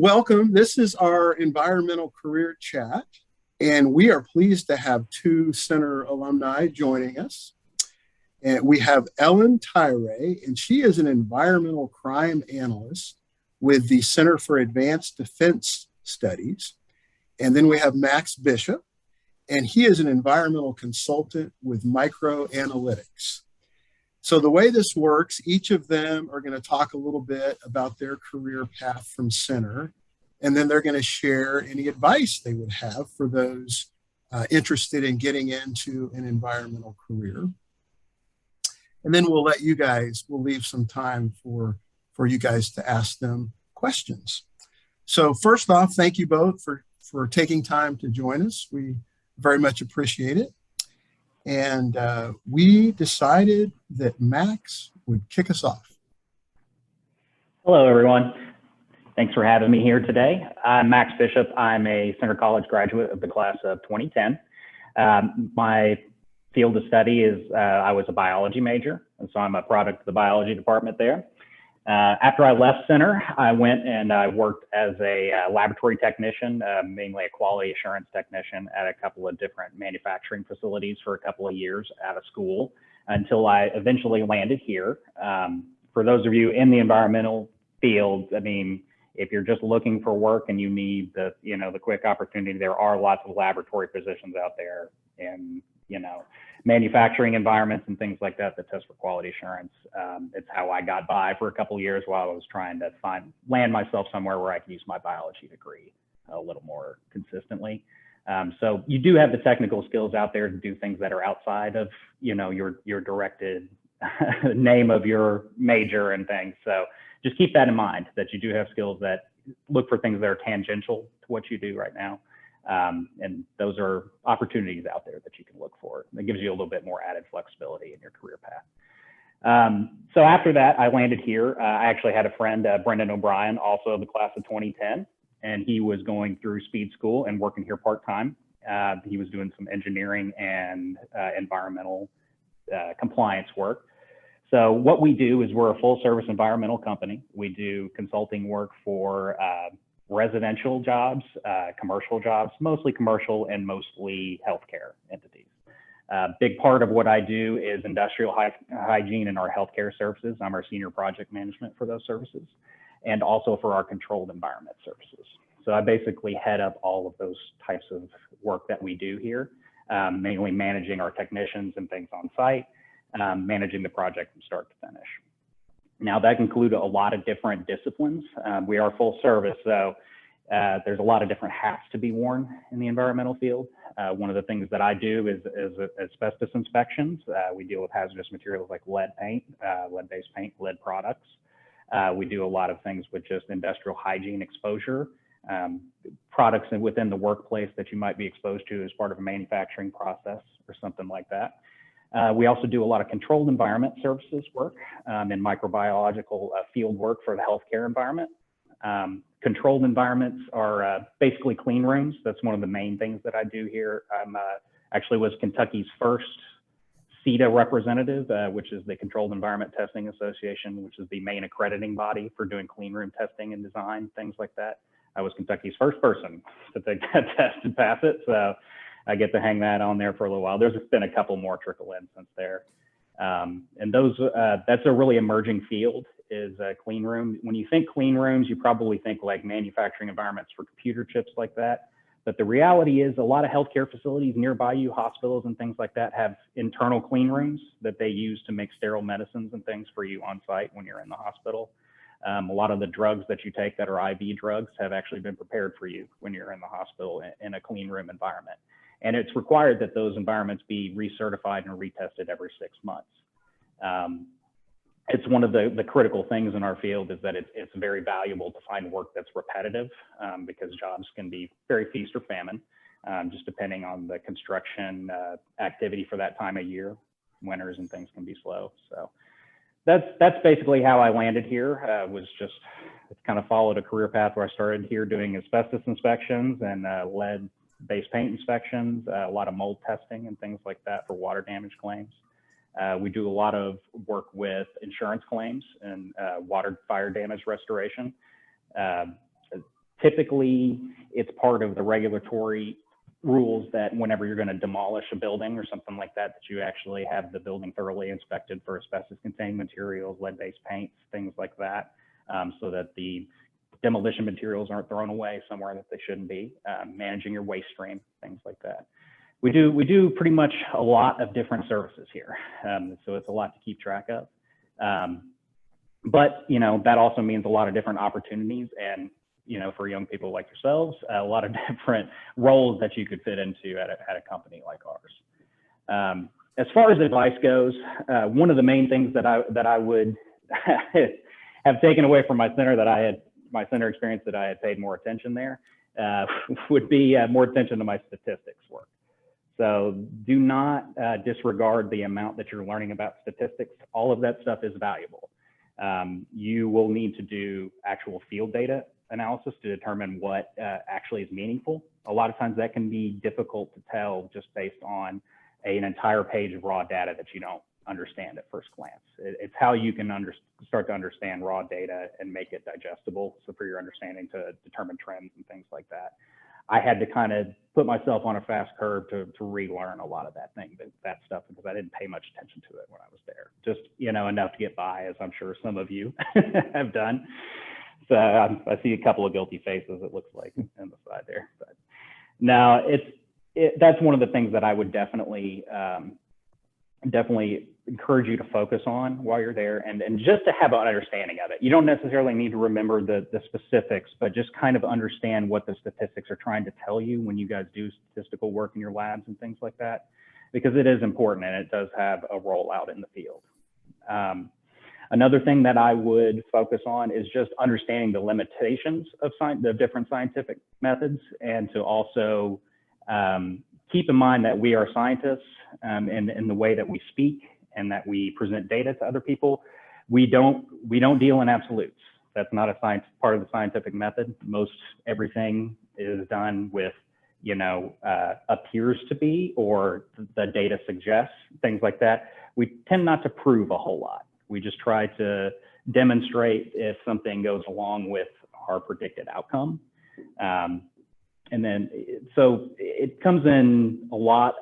Welcome. This is our environmental career chat, and we are pleased to have two center alumni joining us. And we have Ellen Tyre, and she is an environmental crime analyst with the Center for Advanced Defense Studies. And then we have Max Bishop, and he is an environmental consultant with microanalytics. So the way this works, each of them are going to talk a little bit about their career path from center, and then they're going to share any advice they would have for those interested in getting into an environmental career. And then we'll leave some time for you guys to ask them questions. So first off, thank you both for taking time to join us. We very much appreciate it. And we decided that Max would kick us off. Hello, everyone. Thanks for having me here today. I'm Max Bishop. I'm a Center College graduate of the class of 2010. My field of study is I was a biology major, and so I'm a product of the biology department there. After I left Center, I went and I worked as a laboratory technician, mainly a quality assurance technician at a couple of different manufacturing facilities for a couple of years out of school until I eventually landed here. For those of you in the environmental field, I mean, if you're just looking for work and you need the quick opportunity, there are lots of laboratory positions out there in, manufacturing environments and things like that test for quality assurance. It's how I got by for a couple of years while I was trying to land myself somewhere where I could use my biology degree a little more consistently. So you do have the technical skills out there to do things that are outside of, your directed name of your major and things. So just keep that in mind, that you do have skills that look for things that are tangential to what you do right now. And those are opportunities out there that you can look for. That gives you a little bit more added flexibility in your career path. So after that, I landed here. I actually had a friend, Brendan O'Brien, also of the class of 2010, and he was going through speed school and working here part-time. He was doing some engineering and environmental compliance work. So what we do is we're a full service environmental company. We do consulting work for residential jobs, commercial jobs, mostly commercial and mostly healthcare entities. Big part of what I do is industrial hygiene and our healthcare services. I'm our senior project management for those services, and also for our controlled environment services. So I basically head up all of those types of work that we do here, mainly managing our technicians and things on site, managing the project from start to finish. Now that can include a lot of different disciplines. We are full service, so there's a lot of different hats to be worn in the environmental field. One of the things that I do is asbestos inspections. We deal with hazardous materials like lead paint, lead-based paint, lead products. We do a lot of things with just industrial hygiene exposure, products within the workplace that you might be exposed to as part of a manufacturing process or something like that. We also do a lot of controlled environment services work and microbiological field work for the healthcare environment. Controlled environments are basically clean rooms. That's one of the main things that I do here. I'm actually was Kentucky's first CETA representative, which is the Controlled Environment Testing Association, which is the main accrediting body for doing clean room testing and design, things like that. I was Kentucky's first person to take that test and pass it. So I get to hang that on there for a little while. There's been a couple more trickle in since there. And those, that's a really emerging field, is a clean room. When you think clean rooms, you probably think like manufacturing environments for computer chips like that. But the reality is a lot of healthcare facilities nearby you, hospitals and things like that, have internal clean rooms that they use to make sterile medicines and things for you on site when you're in the hospital. A lot of the drugs that you take that are IV drugs have actually been prepared for you when you're in the hospital in a clean room environment. And it's required that those environments be recertified and retested every 6 months. It's one of the critical things in our field is that it's very valuable to find work that's repetitive because jobs can be very feast or famine, just depending on the construction activity for that time of year. Winters and things can be slow. So that's basically how I landed here. Was just kind of followed a career path where I started here doing asbestos inspections and lead-based paint inspections, a lot of mold testing and things like that for water damage claims. We do a lot of work with insurance claims and water fire damage restoration. Typically, it's part of the regulatory rules that whenever you're going to demolish a building or something like that, that you actually have the building thoroughly inspected for asbestos-containing materials, lead-based paints, things like that, so that the demolition materials aren't thrown away somewhere that they shouldn't be, managing your waste stream, things like that. We do pretty much a lot of different services here, so it's a lot to keep track of. But you know, that also means a lot of different opportunities, and you know, for young people like yourselves, a lot of different roles that you could fit into at a company like ours. As far as advice goes, one of the main things that I would have taken away from my center experience that I had paid more attention there would be more attention to my statistics work. So do not disregard the amount that you're learning about statistics. All of that stuff is valuable. You will need to do actual field data analysis to determine what actually is meaningful. A lot of times that can be difficult to tell just based on an entire page of raw data that you don't understand at first glance. It's how you can start to understand raw data and make it digestible, so for your understanding to determine trends and things like that. I had to kind of put myself on a fast curve to relearn a lot of that stuff, because I didn't pay much attention to it when I was there. Just, you know, enough to get by, as I'm sure some of you have done. So I see a couple of guilty faces, it looks like, on the side there. But now that's one of the things that I would definitely encourage you to focus on while you're there, and just to have an understanding of it. You don't necessarily need to remember the specifics, but just kind of understand what the statistics are trying to tell you when you guys do statistical work in your labs and things like that, because it is important and it does have a role out in the field. Another thing that I would focus on is just understanding the limitations of the different scientific methods, and to also keep in mind that we are scientists, in the way that we speak and that we present data to other people. We don't deal in absolutes. That's not a part of the scientific method. Most everything is done with, you know, appears to be, or the data suggests, things like that. We tend not to prove a whole lot. We just try to demonstrate if something goes along with our predicted outcome. And then, so it comes in a lot.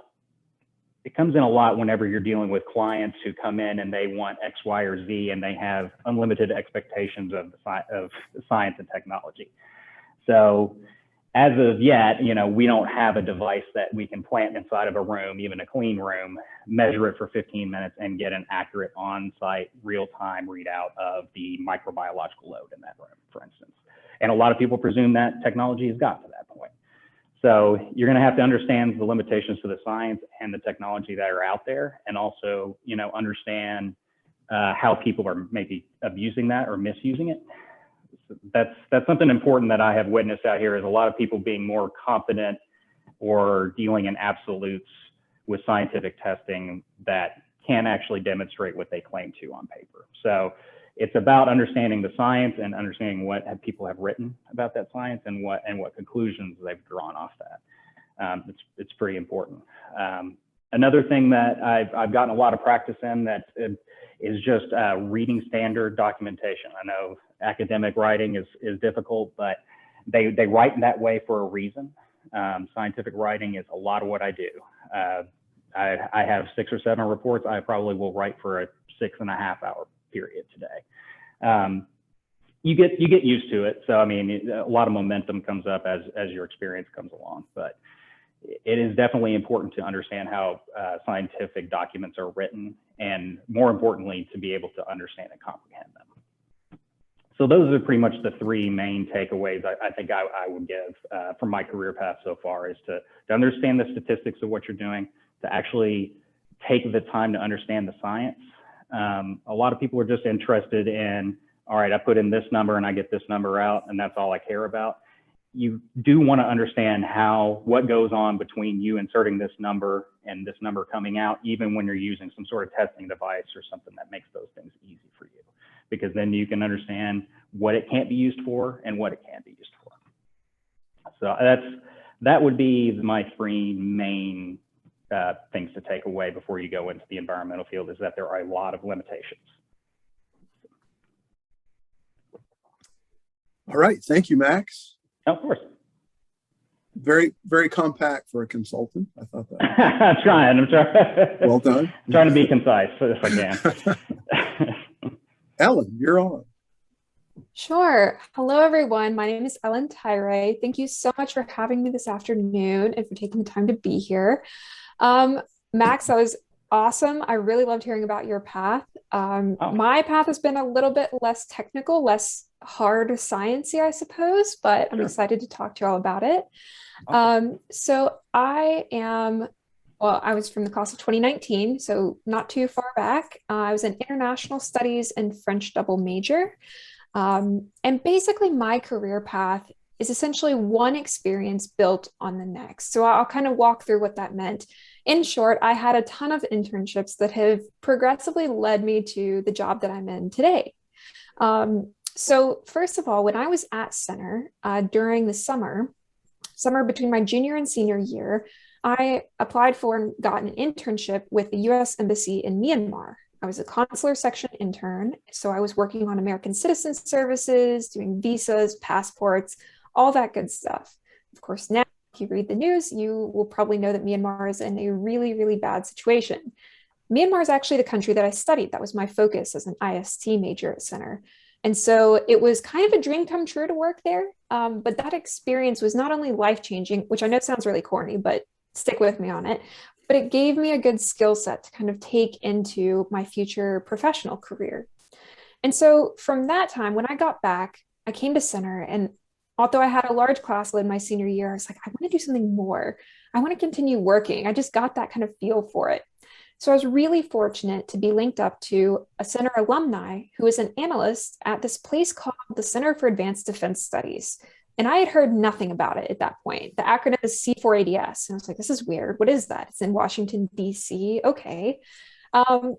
It comes in a lot whenever you're dealing with clients who come in and they want X, Y, or Z, and they have unlimited expectations of science and technology. So as of yet, you know, we don't have a device that we can plant inside of a room, even a clean room, measure it for 15 minutes and get an accurate on-site real-time readout of the microbiological load in that room, for instance. And a lot of people presume that technology has got to that point. So you're going to have to understand the limitations to the science and the technology that are out there, and also, you know, understand how people are maybe abusing that or misusing it. That's something important that I have witnessed out here, is a lot of people being more confident or dealing in absolutes with scientific testing that can't actually demonstrate what they claim to on paper. So it's about understanding the science and understanding what people have written about that science and what conclusions they've drawn off that. It's pretty important. Another thing that I've gotten a lot of practice in that is just reading standard documentation. I know academic writing is difficult, but they write in that way for a reason. Scientific writing is a lot of what I do. I have 6 or 7 reports I probably will write for a 6.5 hour period today. You get used to it. So, I mean, a lot of momentum comes up as your experience comes along, but it is definitely important to understand how scientific documents are written, and more importantly, to be able to understand and comprehend them. So those are pretty much the 3 main takeaways I think I would give from my career path so far, is to understand the statistics of what you're doing, to actually take the time to understand the science. A lot of people are just interested in, all right, I put in this number and I get this number out, and that's all I care about. You do want to understand what goes on between you inserting this number and this number coming out, even when you're using some sort of testing device or something that makes those things easy for you, because then you can understand what it can't be used for and what it can be used for. So that would be my 3 main things to take away before you go into the environmental field, is that there are a lot of limitations. All right, thank you, Max. Of course. Very, very compact for a consultant. I thought that. I'm trying. Well done. I'm trying to be concise if I can. Ellen, you're on. Sure. Hello, everyone. My name is Ellen Tyre. Thank you so much for having me this afternoon and for taking the time to be here. Max, that was awesome. I really loved hearing about your path. My path has been a little bit less technical, less hard sciencey, I suppose, but I'm excited to talk to you all about it. So I am, well, I was from the class of 2019, so not too far back. I was an international studies and French double major. And basically, my career path is essentially one experience built on the next. So I'll kind of walk through what that meant. In short, I had a ton of internships that have progressively led me to the job that I'm in today. So first of all, when I was at Center during the summer between my junior and senior year, I applied for and got an internship with the US Embassy in Myanmar. I was a consular section intern, so I was working on American citizen services, doing visas, passports, all that good stuff. Of course, now if you read the news, you will probably know that Myanmar is in a really, really bad situation. Myanmar is actually the country that I studied. That was my focus as an IST major at Center. And so it was kind of a dream come true to work there. But that experience was not only life-changing, which I know sounds really corny, but stick with me on it, but it gave me a good skill set to kind of take into my future professional career. And so from that time, when I got back, I came to Center, and although I had a large class load my senior year, I was like, I want to do something more. I want to continue working. I just got that kind of feel for it. So I was really fortunate to be linked up to a Center alumni who is an analyst at this place called the Center for Advanced Defense Studies. And I had heard nothing about it at that point. The acronym is C4ADS. And I was like, this is weird. What is that? It's in Washington, D.C. Okay. And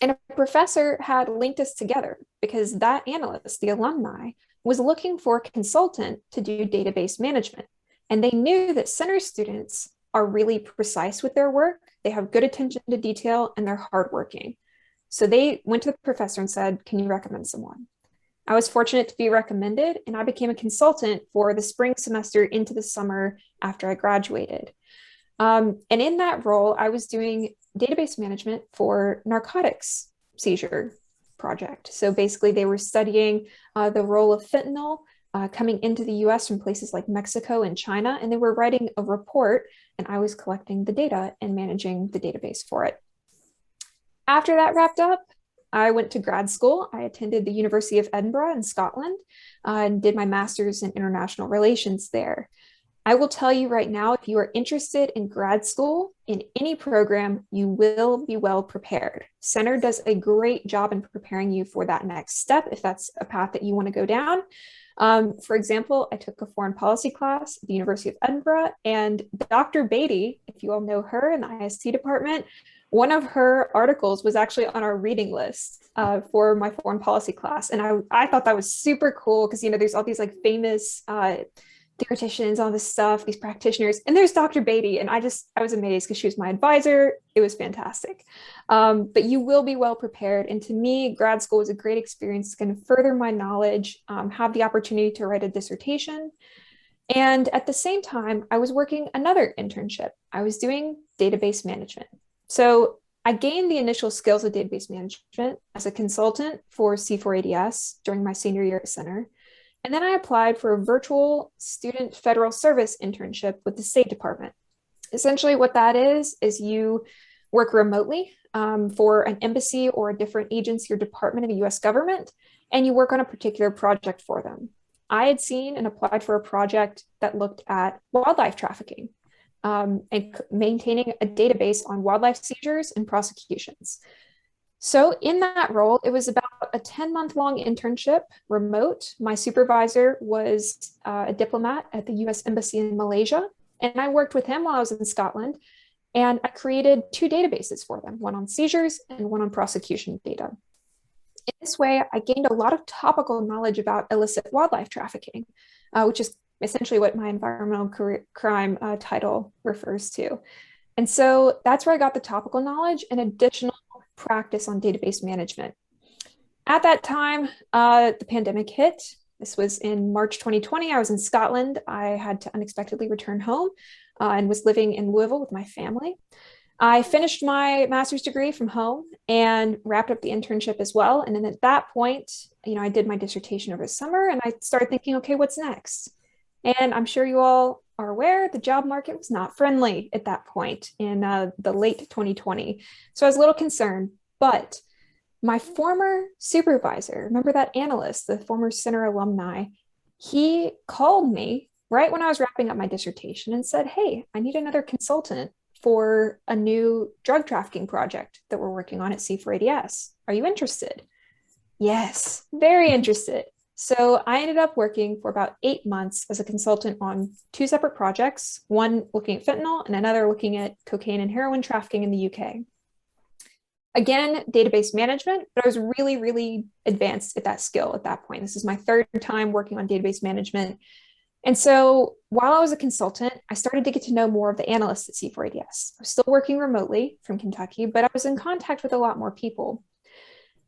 a professor had linked us together because that analyst, the alumni, was looking for a consultant to do database management. And they knew that Center students are really precise with their work. They have good attention to detail and they're hardworking. So they went to the professor and said, can you recommend someone? I was fortunate to be recommended, and I became a consultant for the spring semester into the summer after I graduated. And in that role, I was doing database management for narcotics seizure project. So basically, they were studying the role of fentanyl coming into the US from places like Mexico and China, and they were writing a report, and I was collecting the data and managing the database for it. After that wrapped up, I went to grad school. I attended the University of Edinburgh in Scotland and did my master's in international relations there. I will tell you right now, if you are interested in grad school in any program, you will be well prepared. Center does a great job in preparing you for that next step, if that's a path that you want to go down. For example, I took a foreign policy class at the University of Edinburgh, and Dr. Beatty, if you all know her in the IST department, one of her articles was actually on our reading list for my foreign policy class. And I thought that was super cool because, you know, there's all these like famous theoreticians, all this stuff, these practitioners, and there's Dr. Beatty. And I was amazed because she was my advisor. It was fantastic. But you will be well prepared. And to me, grad school was a great experience to kind of further my knowledge, have the opportunity to write a dissertation. And at the same time, I was working another internship. I was doing database management. So I gained the initial skills of database management as a consultant for C4ADS during my senior year at Center. And then I applied for a virtual student federal service internship with the State Department. Essentially what that is you work remotely for an embassy or a different agency or department of the US government, and you work on a particular project for them. I had seen and applied for a project that looked at wildlife trafficking. And maintaining a database on wildlife seizures and prosecutions. So in that role, it was about a 10-month-long internship, remote. My supervisor was a diplomat at the US Embassy in Malaysia, and I worked with him while I was in Scotland, and I created 2 databases for them, one on seizures and one on prosecution data. In this way, I gained a lot of topical knowledge about illicit wildlife trafficking, which is essentially what my environmental crime title refers to. And so that's where I got the topical knowledge and additional practice on database management. At that time, the pandemic hit. This was in March 2020. I was in Scotland. I had to unexpectedly return home and was living in Louisville with my family. I finished my master's degree from home and wrapped up the internship as well. And then at that point, I did my dissertation over the summer and I started thinking, okay, what's next? And I'm sure you all are aware the job market was not friendly at that point in the late 2020. So I was a little concerned, but my former supervisor, remember that analyst, the former center alumni, he called me right when I was wrapping up my dissertation and said, hey, I need another consultant for a new drug trafficking project that we're working on at C4ADS. Are you interested? Yes, very interested. So I ended up working for about 8 months as a consultant on two separate projects, one looking at fentanyl and another looking at cocaine and heroin trafficking in the UK. Again, database management, but I was really, really advanced at that skill at that point. This is my third time working on database management. And so while I was a consultant, I started to get to know more of the analysts at C4ADS. I was still working remotely from Kentucky, but I was in contact with a lot more people.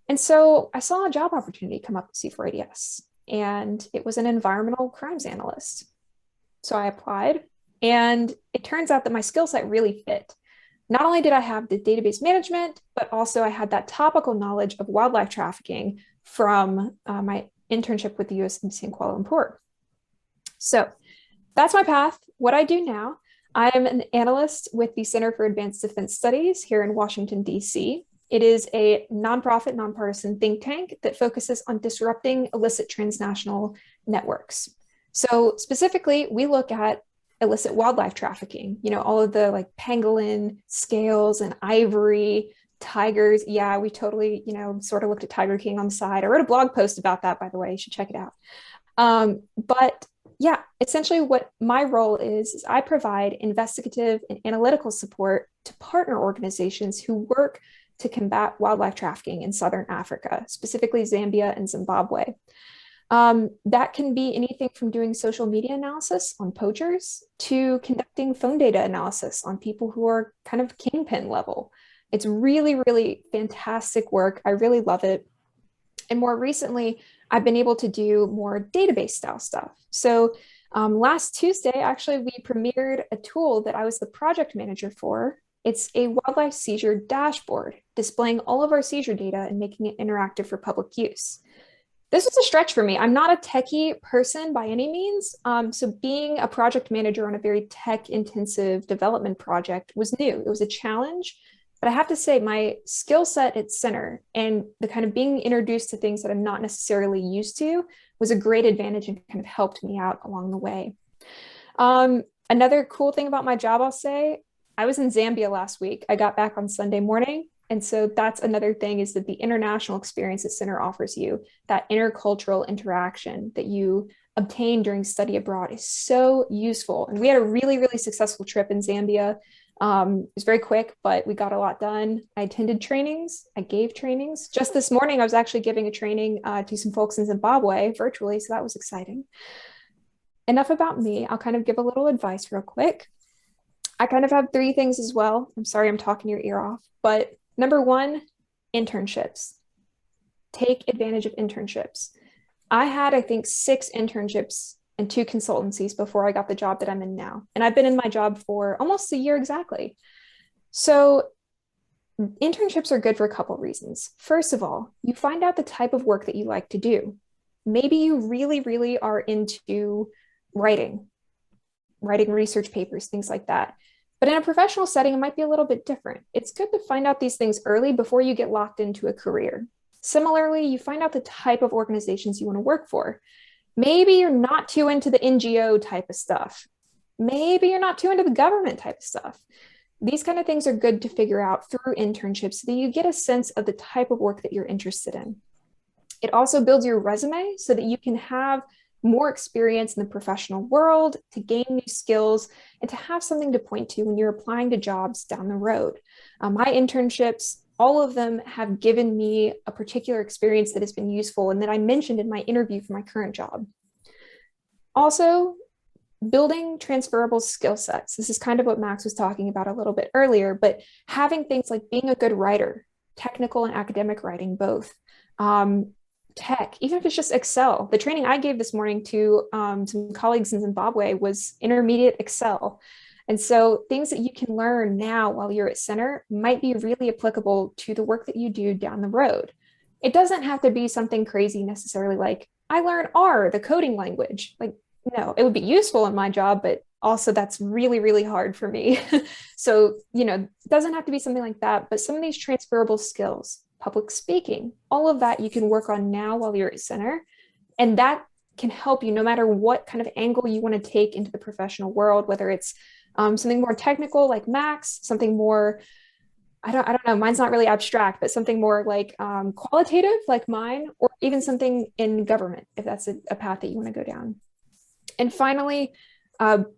And so I saw a job opportunity come up at C4ADS, and it was an environmental crimes analyst. So I applied, and it turns out that my skill set really fit. Not only did I have the database management, but also I had that topical knowledge of wildlife trafficking from my internship with the US Embassy in Kuala Lumpur. So that's my path. What I do now, I am an analyst with the Center for Advanced Defense Studies here in Washington, D.C. It is a nonprofit, nonpartisan think tank that focuses on disrupting illicit transnational networks. So specifically, we look at illicit wildlife trafficking, all of the like pangolin, scales, and ivory, tigers. Yeah, we totally, sort of looked at Tiger King on the side. I wrote a blog post about that, by the way. You should check it out. But yeah, essentially what my role is I provide investigative and analytical support to partner organizations who work to combat wildlife trafficking in Southern Africa, specifically Zambia and Zimbabwe. That can be anything from doing social media analysis on poachers to conducting phone data analysis on people who are kind of kingpin level. It's really, really fantastic work. I really love it. And more recently, I've been able to do more database style stuff. So last Tuesday, actually, we premiered a tool that I was the project manager for. It's a wildlife seizure dashboard displaying all of our seizure data and making it interactive for public use. This was a stretch for me. I'm not a techie person by any means. So being a project manager on a very tech intensive development project was new. It was a challenge, but I have to say my skill set at Center and the kind of being introduced to things that I'm not necessarily used to was a great advantage and kind of helped me out along the way. Another cool thing about my job, I'll say, I was in Zambia last week. I got back on Sunday morning. And so that's another thing is that the international experience that Center offers you, that intercultural interaction that you obtain during study abroad is so useful. And we had a really, really successful trip in Zambia. It was very quick, but we got a lot done. I attended trainings. I gave trainings. Just this morning, I was actually giving a training to some folks in Zimbabwe virtually. So that was exciting. Enough about me. I'll kind of give a little advice real quick. I kind of have three things as well. I'm sorry I'm talking your ear off, but number one, internships. Take advantage of internships. I had, I think, 6 internships and 2 consultancies before I got the job that I'm in now. And I've been in my job for almost a year exactly. So internships are good for a couple of reasons. First of all, you find out the type of work that you like to do. Maybe you really, really are into writing research papers, things like that. But in a professional setting, it might be a little bit different. It's good to find out these things early before you get locked into a career. Similarly, you find out the type of organizations you want to work for. Maybe you're not too into the NGO type of stuff. Maybe you're not too into the government type of stuff. These kind of things are good to figure out through internships so that you get a sense of the type of work that you're interested in. It also builds your resume so that you can have more experience in the professional world, to gain new skills, and to have something to point to when you're applying to jobs down the road. My internships, all of them have given me a particular experience that has been useful and that I mentioned in my interview for my current job. Also, building transferable skill sets. This is kind of what Max was talking about a little bit earlier, but having things like being a good writer, technical and academic writing both, tech, even if it's just Excel. The training I gave this morning to some colleagues in Zimbabwe was intermediate Excel. And so things that you can learn now while you're at center might be really applicable to the work that you do down the road. It doesn't have to be something crazy necessarily like, I learned R, the coding language. Like, no, it would be useful in my job, but also that's really, really hard for me. So, it doesn't have to be something like that, but some of these transferable skills, public speaking, all of that you can work on now while you're at center. And that can help you no matter what kind of angle you want to take into the professional world, whether it's something more technical like Max, something more, I don't know, mine's not really abstract, but something more like qualitative like mine, or even something in government, if that's a path that you want to go down. And finally,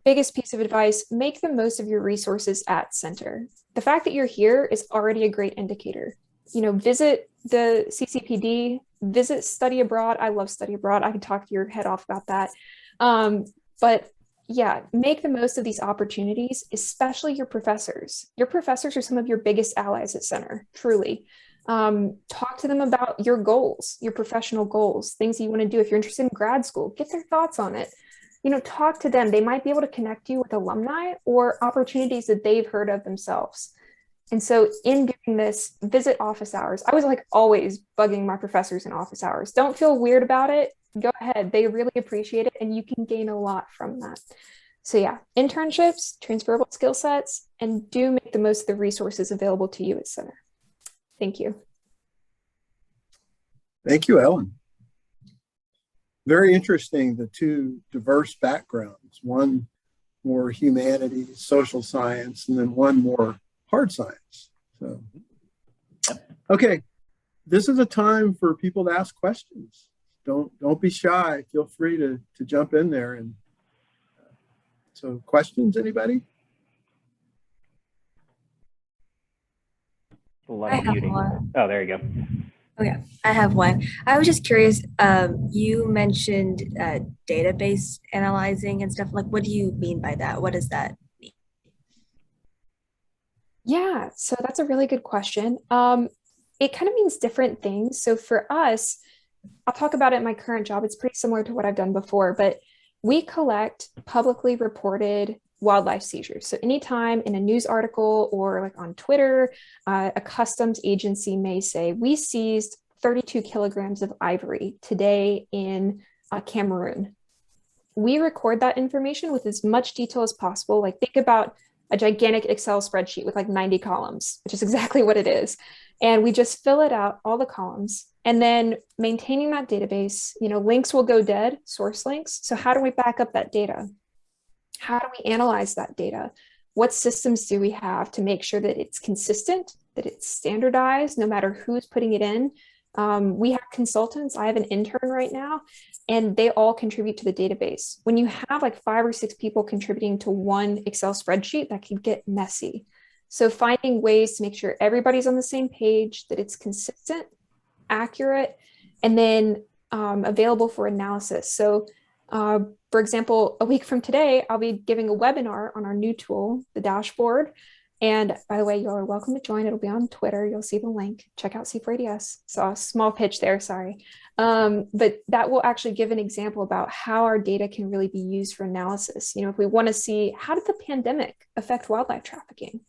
biggest piece of advice, make the most of your resources at center. The fact that you're here is already a great indicator. Visit the CCPD, visit study abroad. I love study abroad. I can talk to your head off about that. But yeah, make the most of these opportunities, especially your professors. Your professors are some of your biggest allies at center, truly. Talk to them about your goals, your professional goals, things you want to do. If you're interested in grad school, get their thoughts on it. Talk to them. They might be able to connect you with alumni or opportunities that they've heard of themselves. And so in doing this, visit office hours. I was like always bugging my professors in office hours. Don't feel weird about it. Go ahead. They really appreciate it, and you can gain a lot from that. So yeah, internships, transferable skill sets, and do make the most of the resources available to you at center. Thank you. Thank you, Ellen. Very interesting, the two diverse backgrounds, one more humanities, social science, and then one more hard science. So, okay, this is a time for people to ask questions. Don't be shy. Feel free to jump in there. And so, questions, anybody? I have one. Oh, there you go. Okay, I have one. I was just curious, you mentioned database analyzing and stuff. Like, what do you mean by that? What does that mean? Yeah, so that's a really good question. It kind of means different things. So for us, I'll talk about it in my current job. It's pretty similar to what I've done before, but we collect publicly reported wildlife seizures. So anytime in a news article or like on Twitter, a customs agency may say, we seized 32 kilograms of ivory today in Cameroon. We record that information with as much detail as possible. Like think about a gigantic Excel spreadsheet with like 90 columns, which is exactly what it is. And we just fill it out, all the columns, and then maintaining that database, links will go dead, source links. So how do we back up that data? How do we analyze that data? What systems do we have to make sure that it's consistent, that it's standardized, no matter who's putting it in? We have consultants. I have an intern right now, and they all contribute to the database. When you have like 5 or 6 people contributing to one Excel spreadsheet, that can get messy. So finding ways to make sure everybody's on the same page, that it's consistent, accurate, and then available for analysis. So for example, a week from today, I'll be giving a webinar on our new tool, the dashboard. And by the way, you all are welcome to join. It'll be on Twitter. You'll see the link. Check out C4ADS. So a small pitch there, sorry. But that will actually give an example about how our data can really be used for analysis. If we want to see how did the pandemic affect wildlife trafficking,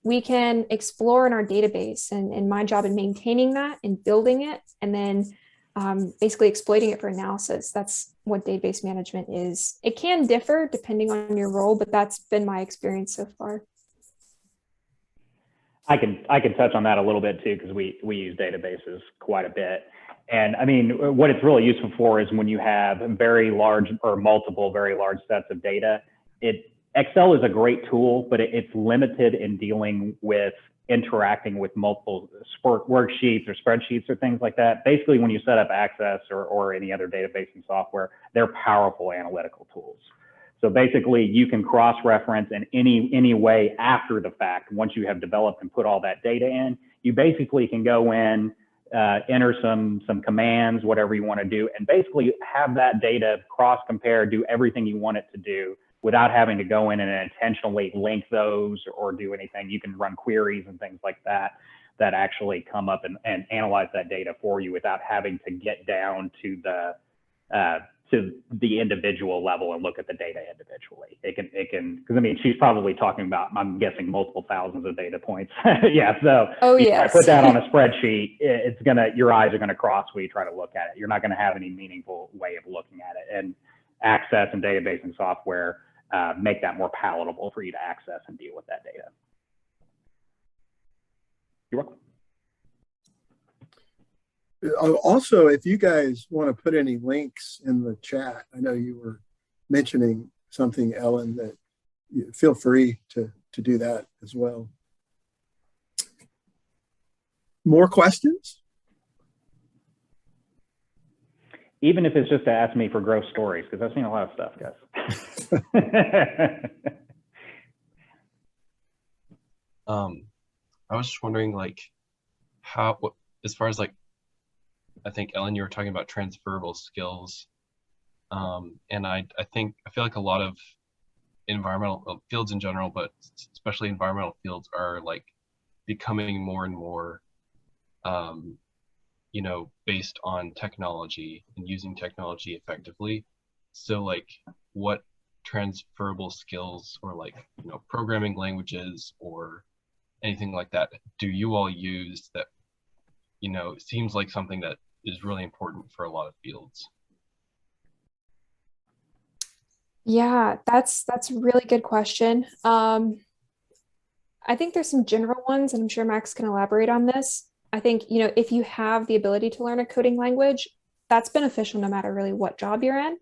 we can explore in our database, and my job in maintaining that and building it, and then basically exploiting it for analysis. That's what database management is. It can differ depending on your role, but that's been my experience so far. I can touch on that a little bit too, because we use databases quite a bit. And I mean, what it's really useful for is when you have very large or multiple very large sets of data. Excel is a great tool, but it's limited in dealing with interacting with multiple worksheets or spreadsheets or things like that. Basically, when you set up Access or any other databasing software, they're powerful analytical tools. So basically, you can cross-reference in any way after the fact. Once you have developed and put all that data in, you basically can go in, enter some commands, whatever you want to do, and basically have that data cross-compare, do everything you want it to do without having to go in and intentionally link those or do anything. You can run queries and things like that. that actually come up and analyze that data for you without having to get down to the individual level and look at the data individually. It can, because I mean, she's probably talking about, I'm guessing, multiple thousands of data points. Yeah, so Oh, you yes. put that on a spreadsheet, your eyes are gonna cross when you try to look at it. You're not gonna have any meaningful way of looking at it. And Access and databasing software make that more palatable for you to access and deal with that data. You're welcome. Also, if you guys want to put any links in the chat, I know you were mentioning something, Ellen, that feel free to do that as well. More questions? Even if it's just to ask me for gross stories, because I've seen a lot of stuff, guys. I was just wondering, like, as far as, like, I think, Ellen, you were talking about transferable skills. And I feel like a lot of environmental fields in general, but especially environmental fields, are like becoming more and more, you know, based on technology and using technology effectively. So like, what transferable skills or, like, you know, programming languages or anything like that do you all use that, you know, seems like something that is really important for a lot of fields? Yeah, that's a really good question. I think there's some general ones, and I'm sure Max can elaborate on this. I think, you know, if you have the ability to learn a coding language, that's beneficial no matter really what job you're in.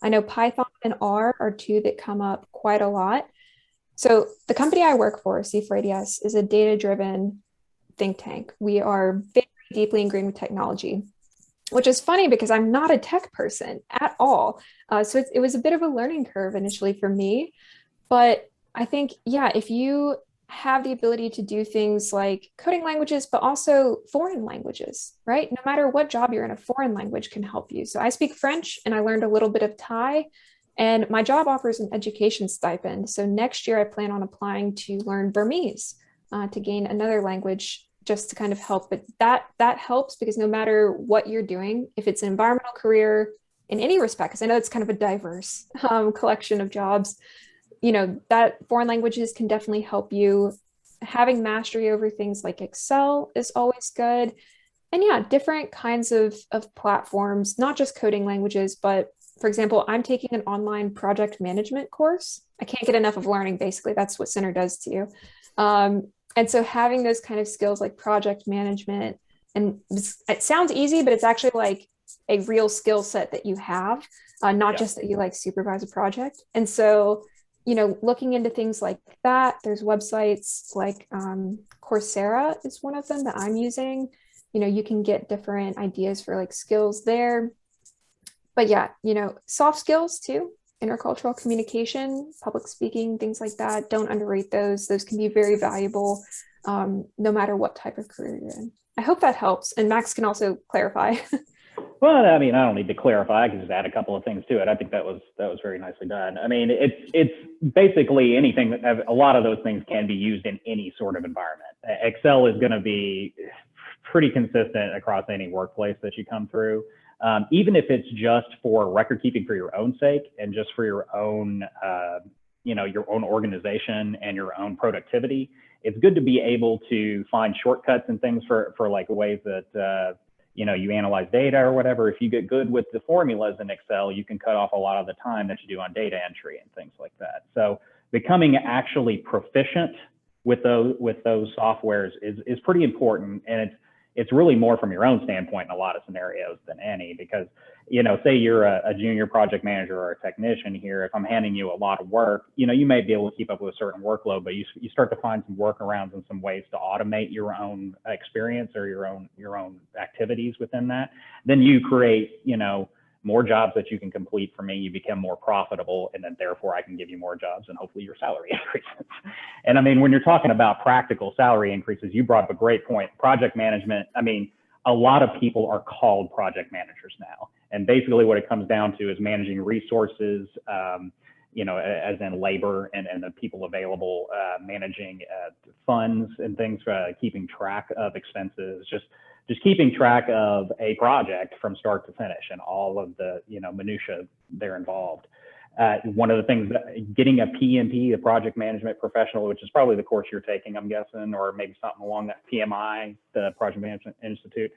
I know Python and R are two that come up quite a lot. So the company I work for, C4ADS, is a data-driven think tank. We are very deeply ingrained with technology, which is funny because I'm not a tech person at all. So it was a bit of a learning curve initially for me. But I think, yeah, if you have the ability to do things like coding languages, but also foreign languages, right? No matter what job you're in, a foreign language can help you. So I speak French and I learned a little bit of Thai, and my job offers an education stipend. So next year I plan on applying to learn Burmese to gain another language, just to kind of help. But that helps because no matter what you're doing, if it's an environmental career in any respect, because I know it's kind of a diverse collection of jobs, you know, that foreign languages can definitely help you. Having mastery over things like Excel is always good. And yeah, different kinds of platforms, not just coding languages, but for example, I'm taking an online project management course. I can't get enough of learning, basically. That's what Center does to you. And so having those kind of skills like project management, and it sounds easy, but it's actually like a real skill set that you have, not just that you like supervise a project. And so, you know, looking into things like that, there's websites like Coursera is one of them that I'm using. You know, you can get different ideas for like skills there. But yeah, you know, soft skills too, intercultural communication, public speaking, things like that. Don't underrate those. Those can be very valuable no matter what type of career you're in. I hope that helps. And Max can also clarify. Well, I mean, I don't need to clarify. I can just add a couple of things to it. I think that was very nicely done. I mean, it's basically anything that a lot of those things can be used in any sort of environment. Excel is going to be pretty consistent across any workplace that you come through. Even if it's just for record keeping for your own sake and just for your own, you know, your own organization and your own productivity, it's good to be able to find shortcuts and things for like ways that, you know, you analyze data or whatever. If you get good with the formulas in Excel, you can cut off a lot of the time that you do on data entry and things like that. So becoming actually proficient with those softwares is pretty important. And it's really more from your own standpoint in a lot of scenarios than any, because, you know, say you're a junior project manager or a technician here, if I'm handing you a lot of work, you know, you may be able to keep up with a certain workload, but you start to find some workarounds and some ways to automate your own experience or your own activities within that. Then you create, you know, more jobs that you can complete for me, you become more profitable, and then therefore I can give you more jobs and hopefully your salary increases. And I mean, when you're talking about practical salary increases, you brought up a great point. Project management, I mean, a lot of people are called project managers now. And basically what it comes down to is managing resources, as in labor and the people available, managing funds and things, keeping track of expenses, just keeping track of a project from start to finish and all of the, minutia there involved. One of the things that getting a PMP, a project management professional, which is probably the course you're taking, I'm guessing, or maybe something along that PMI, the Project Management Institute.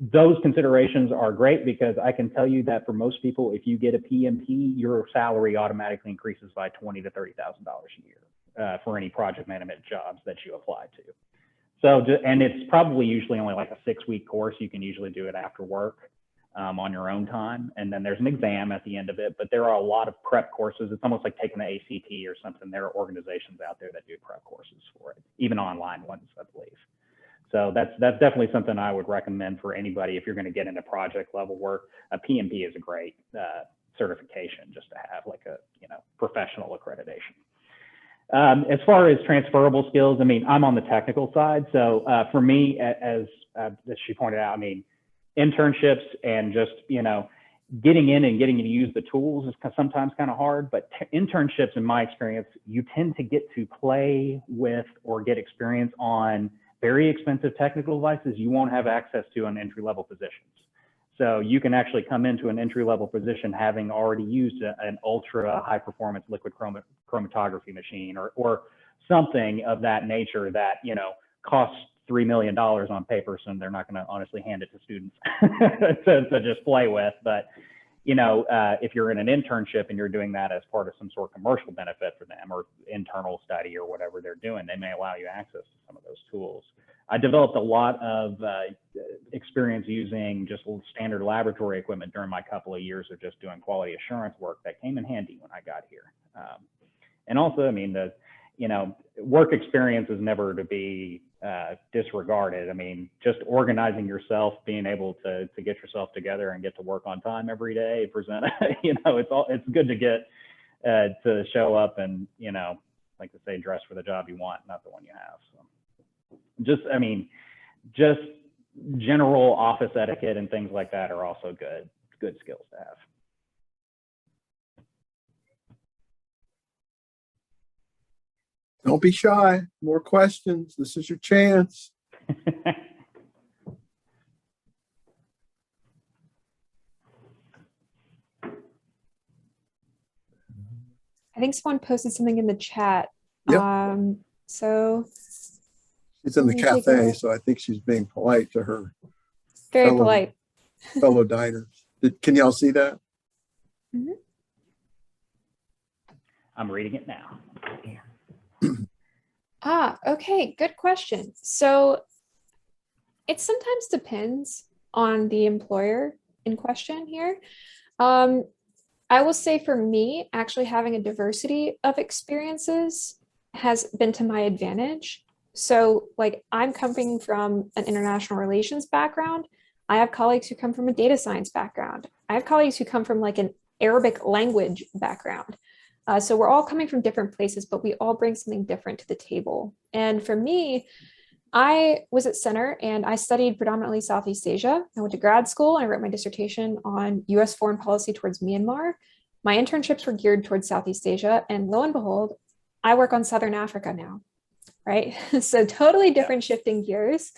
Those considerations are great because I can tell you that for most people, if you get a PMP, your salary automatically increases by $20,000 to $30,000 a year for any project management jobs that you apply to. So, and it's probably usually only like a 6-week course. You can usually do it after work on your own time. And then there's an exam at the end of it, but there are a lot of prep courses. It's almost like taking the ACT or something. There are organizations out there that do prep courses for it, even online ones, I believe. So that's definitely something I would recommend for anybody if you're going to get into project level work. A PMP is a great certification just to have, like a professional accreditation. As far as transferable skills, I mean, I'm on the technical side. So for me, as she pointed out, I mean, internships and just, getting in and getting to use the tools is sometimes kind of hard, but internships, in my experience, you tend to get to play with or get experience on very expensive technical devices you won't have access to on entry-level positions. So you can actually come into an entry-level position having already used an ultra high-performance liquid chromatography machine or something of that nature that costs $3 million on paper, so they're not going to honestly hand it to students to just play with. But if you're in an internship and you're doing that as part of some sort of commercial benefit for them or internal study or whatever they're doing, they may allow you access to some of those tools. I developed a lot of experience using just standard laboratory equipment during my couple of years of just doing quality assurance work that came in handy when I got here. And also, I mean, work experience is never to be disregarded. I mean, just organizing yourself, being able to get yourself together and get to work on time every day, present, it's good to get to show up and, like to say, dress for the job you want, not the one you have. So just general office etiquette and things like that are also good skills to have. Don't be shy. More questions. This is your chance. I think someone posted something in the chat. Yep. So she's in the cafe, so I think she's being polite to her very polite fellow diners. Can y'all see that? Mm-hmm. I'm reading it now. Okay, good question. So it sometimes depends on the employer in question here. I will say for me, actually having a diversity of experiences has been to my advantage. So like I'm coming from an international relations background. I have colleagues who come from a data science background. I have colleagues who come from like an Arabic language background. So we're all coming from different places, but we all bring something different to the table. And for me, I was at Center and I studied predominantly Southeast Asia. I went to grad school and I wrote my dissertation on US foreign policy towards Myanmar. My internships were geared towards Southeast Asia, and lo and behold, I work on Southern Africa now, right? So totally different shifting gears,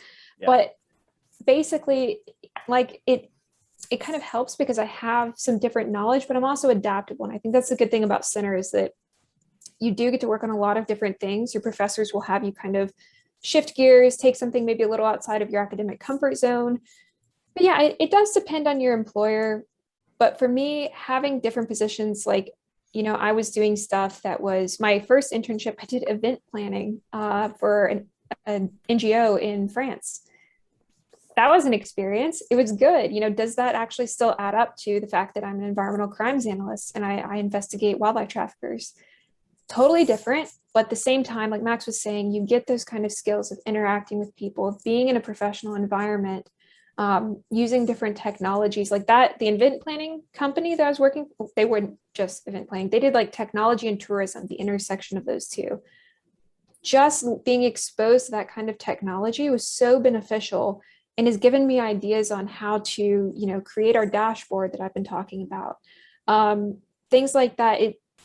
but basically like it kind of helps because I have some different knowledge, but I'm also adaptable. And I think that's the good thing about Center is that you do get to work on a lot of different things. Your professors will have you kind of shift gears, take something maybe a little outside of your academic comfort zone. But yeah, it does depend on your employer. But for me, having different positions, like, I was doing stuff that was my first internship. I did event planning for an NGO in France. That was an experience. It was good. Does that actually still add up to the fact that I'm an environmental crimes analyst and I investigate wildlife traffickers? Totally different, but at the same time, like Max was saying, you get those kind of skills of interacting with people, of being in a professional environment, using different technologies like that. The event planning company that I was working for, they weren't just event planning. They did like technology and tourism, the intersection of those two. Just being exposed to that kind of technology was so beneficial and has given me ideas on how to, create our dashboard that I've been talking about. Things like that.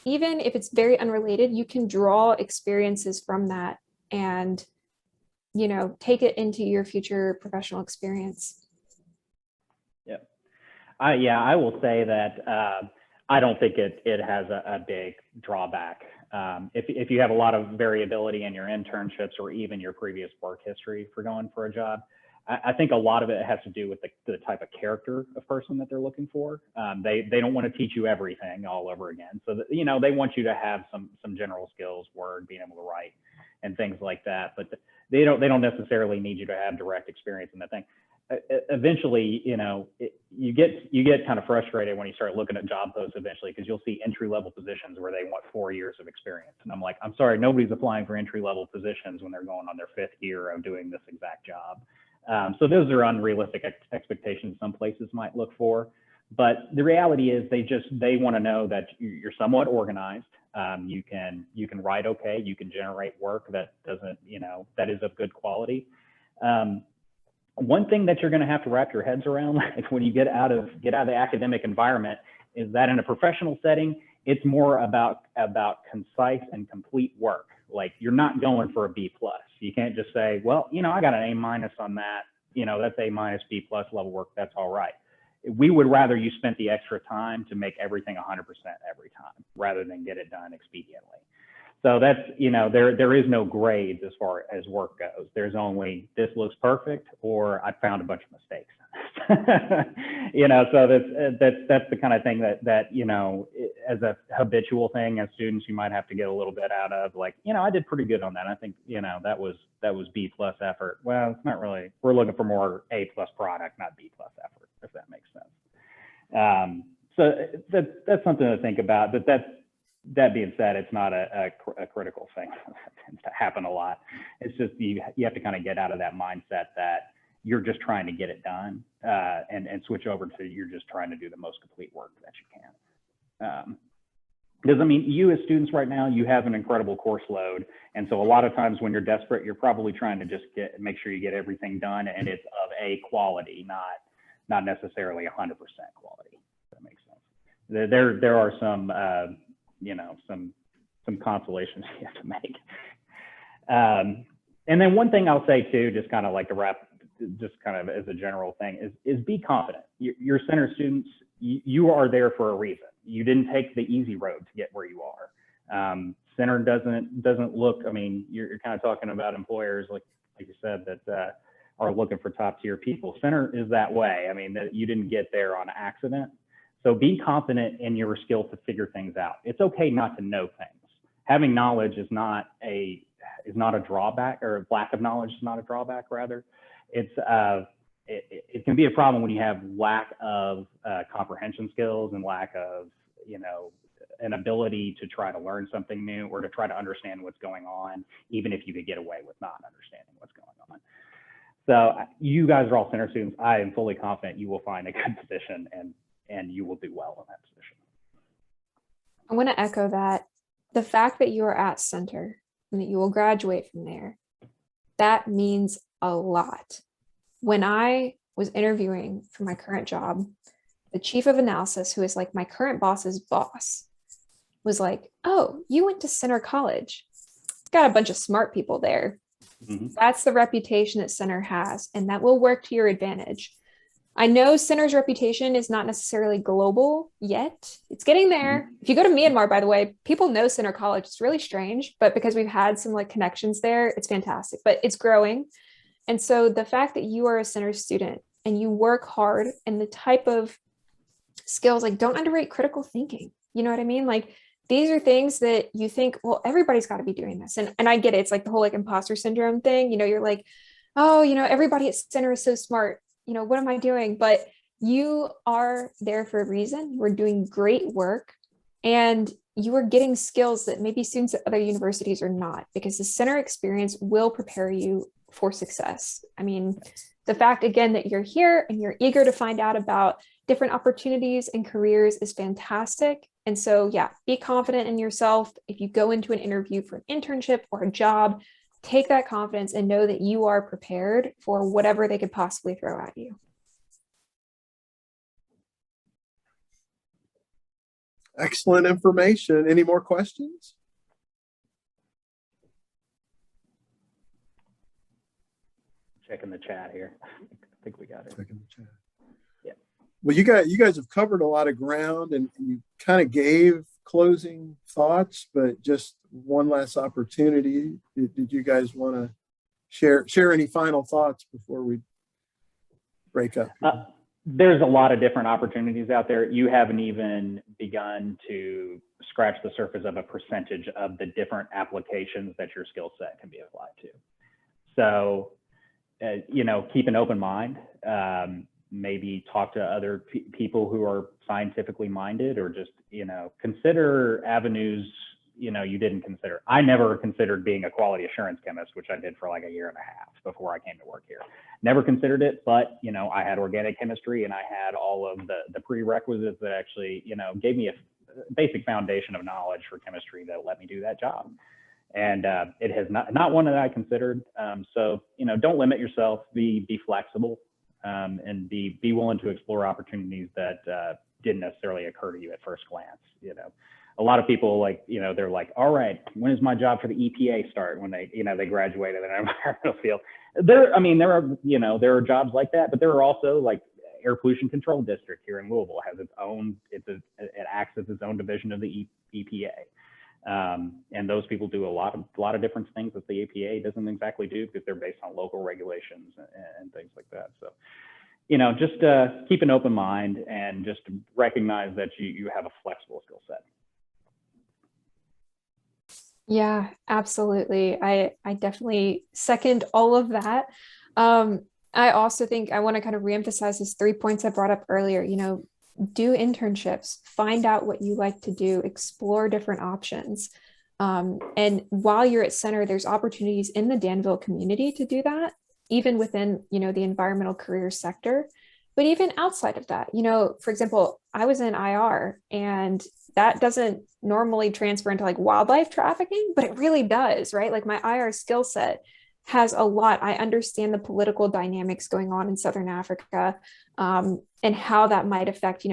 even if it's very unrelated, you can draw experiences from that and, you know, take it into your future professional experience. Yeah. Yeah, I will say that I don't think it has a big drawback. If you have a lot of variability in your internships or even your previous work history for going for a job, I think a lot of it has to do with the type of character of person that they're looking for. They don't want to teach you everything all over again. So that, you know, they want you to have some general skills, Word, being able to write and things like that. But they don't necessarily need you to have direct experience in that thing. Eventually, you know, you get kind of frustrated when you start looking at job posts eventually, because you'll see entry-level positions where they want 4 years of experience. And I'm like, I'm sorry, nobody's applying for entry-level positions when they're going on their 5th year of doing this exact job. So those are unrealistic expectations some places might look for. But the reality is they want to know that you're somewhat organized. You can write okay, you can generate work that doesn't, you know, that is of good quality. One thing that you're going to have to wrap your heads around, like when you get out of the academic environment, is that in a professional setting, it's more about concise and complete work. Like, you're not going for a B+. You can't just say, well, you know, I got an A- on that, you know, that's A-, B+ level work, that's all right. We would rather you spent the extra time to make everything 100% every time, rather than get it done expediently. So that's, you know, there is no grades as far as work goes. There's only, this looks perfect, or I found a bunch of mistakes. You know, so that's the kind of thing that, you know, as a habitual thing as students, you might have to get a little bit out of, like, you know, I did pretty good on that. I think, you know, that was B+ effort. Well, it's not really, we're looking for more A+ product, not B+ effort, if that makes sense. So that's something to think about, but that being said, it's not a critical thing. That tends to happen a lot. It's just you have to kind of get out of that mindset that you're just trying to get it done, and switch over to you're just trying to do the most complete work that you can. Because I mean, you as students right now, you have an incredible course load, and so a lot of times when you're desperate, you're probably trying to just make sure you get everything done, and it's of a quality, not necessarily 100% quality. If that makes sense. There are some you know, some consolations you have to make. And then one thing I'll say too, just kind of like to wrap, just kind of as a general thing, is be confident. Your center students, you are there for a reason. You didn't take the easy road to get where you are. Center doesn't look, I mean, you're kind of talking about employers, like you said, that are looking for top tier people. Center is that way. I mean, that you didn't get there on accident. So be confident in your skill to figure things out. It's okay not to know things. Having knowledge is not a drawback, or lack of knowledge is not a drawback. Rather, it can be a problem when you have lack of comprehension skills and lack of, you know, an ability to try to learn something new or to try to understand what's going on, even if you could get away with not understanding what's going on. So you guys are all center students. I am fully confident you will find a good position and you will do well in that position. I want to echo that. The fact that you are at center and that you will graduate from there, that means a lot. When I was interviewing for my current job, the chief of analysis, who is like my current boss's boss, was like, oh, you went to Center College. Got a bunch of smart people there. Mm-hmm. That's the reputation that Center has, and that will work to your advantage. I know Center's reputation is not necessarily global yet. It's getting there. Mm-hmm. If you go to Myanmar, by the way, people know Center College. It's really strange, but because we've had some like connections there, it's fantastic, but it's growing. And so the fact that you are a Center student and you work hard, and the type of skills, like, don't underrate critical thinking. You know what I mean? Like, these are things that you think, well, everybody's got to be doing this. And I get it. It's like the whole like imposter syndrome thing. You know, you're like, oh, you know, everybody at Center is so smart. You know, what am I doing? But you are there for a reason. We're doing great work, and you are getting skills that maybe students at other universities are not, because the Center experience will prepare you for success. I mean, the fact, again, that you're here and you're eager to find out about different opportunities and careers is fantastic. And so, yeah, be confident in yourself. If you go into an interview for an internship or a job, take that confidence and know that you are prepared for whatever they could possibly throw at you. Excellent information. Any more questions? Checking the chat here. I think we got it. Checking the chat. Yeah. Well, you guys have covered a lot of ground, and you kind of gave closing thoughts, but just one last opportunity. Did you guys want to share any final thoughts before we break up? There's a lot of different opportunities out there. You haven't even begun to scratch the surface of a percentage of the different applications that your skill set can be applied to. So, keep an open mind. Maybe talk to other people who are scientifically minded, or just, consider avenues, you didn't consider. I never considered being a quality assurance chemist, which I did for like a year and a half before I came to work here. Never considered it, but, I had organic chemistry, and I had all of the prerequisites that actually, gave me a basic foundation of knowledge for chemistry that let me do that job. And it has not one that I considered. So, don't limit yourself, be flexible, and be willing to explore opportunities that didn't necessarily occur to you at first glance. A lot of people, they're like, all right, when is my job for the EPA start? When they graduated in an environmental field. There are jobs like that, but there are also like Air Pollution Control District here in Louisville has its own, it acts as its own division of the EPA. And those people do a lot of different things that the EPA doesn't exactly do, because they're based on local regulations and things like that. So, just keep an open mind and just recognize that you have a flexible skill set. Yeah, absolutely. I definitely second all of that. I also think I want to kind of reemphasize these 3 points I brought up earlier. Do internships, find out what you like to do, explore different options. And while you're at Center, there's opportunities in the Danville community to do that, even within, the environmental career sector, but even outside of that. For example, I was in IR, and that doesn't normally transfer into like wildlife trafficking, but it really does, right? Like my IR skill set has a lot. I understand the political dynamics going on in Southern Africa, and how that might affect,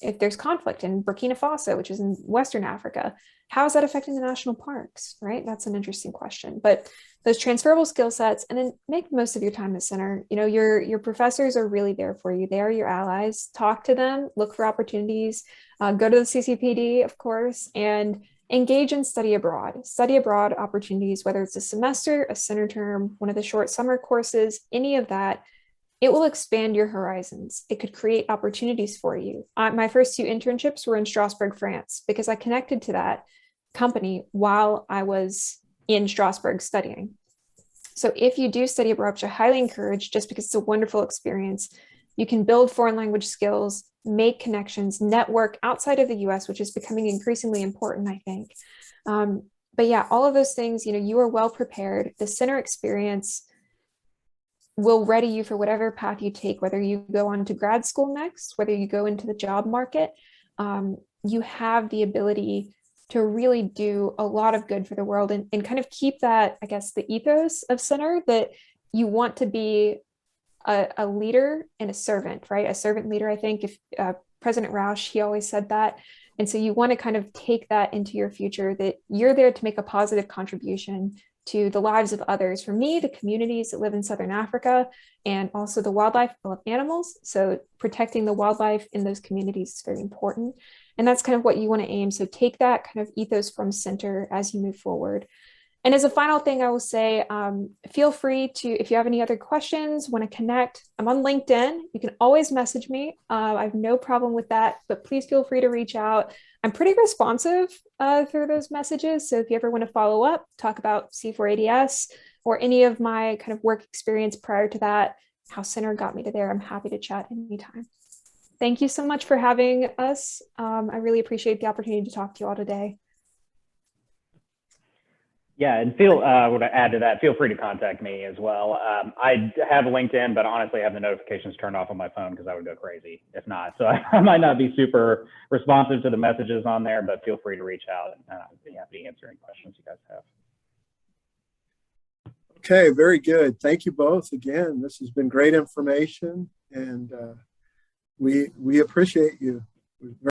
if there's conflict in Burkina Faso, which is in Western Africa, how is that affecting the national parks, right? That's an interesting question. But those transferable skill sets, and then make most of your time at Center. Your professors are really there for you. They are your allies. Talk to them, look for opportunities, go to the CCPD, of course, and engage in study abroad opportunities, whether it's a semester, a Center term, one of the short summer courses, any of that. It will expand your horizons. It could create opportunities for you. My first 2 internships were in Strasbourg, France, because I connected to that company while I was in Strasbourg studying. So if you do study abroad, which I highly encourage, just because it's a wonderful experience, you can build foreign language skills, make connections, network outside of the US, which is becoming increasingly important, I think. But yeah, all of those things, you are well prepared. The Center experience will ready you for whatever path you take, whether you go on to grad school next, whether you go into the job market. You have the ability to really do a lot of good for the world, and kind of keep that, I guess, the ethos of Center, that you want to be a leader and a servant, right? A servant leader, I think, if President Roush, he always said that. And so you want to kind of take that into your future, that you're there to make a positive contribution to the lives of others. For me, the communities that live in Southern Africa, and also the wildlife. I love animals. So protecting the wildlife in those communities is very important. And that's kind of what you want to aim. So take that kind of ethos from Center as you move forward. And as a final thing, I will say, feel free to, if you have any other questions, want to connect, I'm on LinkedIn. You can always message me. I have no problem with that, but please feel free to reach out. I'm pretty responsive through those messages. So if you ever want to follow up, talk about C4ADS or any of my kind of work experience prior to that, how Center got me to there, I'm happy to chat anytime. Thank you so much for having us. I really appreciate the opportunity to talk to you all today. Yeah, and I would add to that, feel free to contact me as well. I have LinkedIn, but honestly, I have the notifications turned off on my phone because I would go crazy if not. So I might not be super responsive to the messages on there, but feel free to reach out, and I'd be happy to answer any questions you guys have. Okay, very good. Thank you both again. This has been great information, and we appreciate you.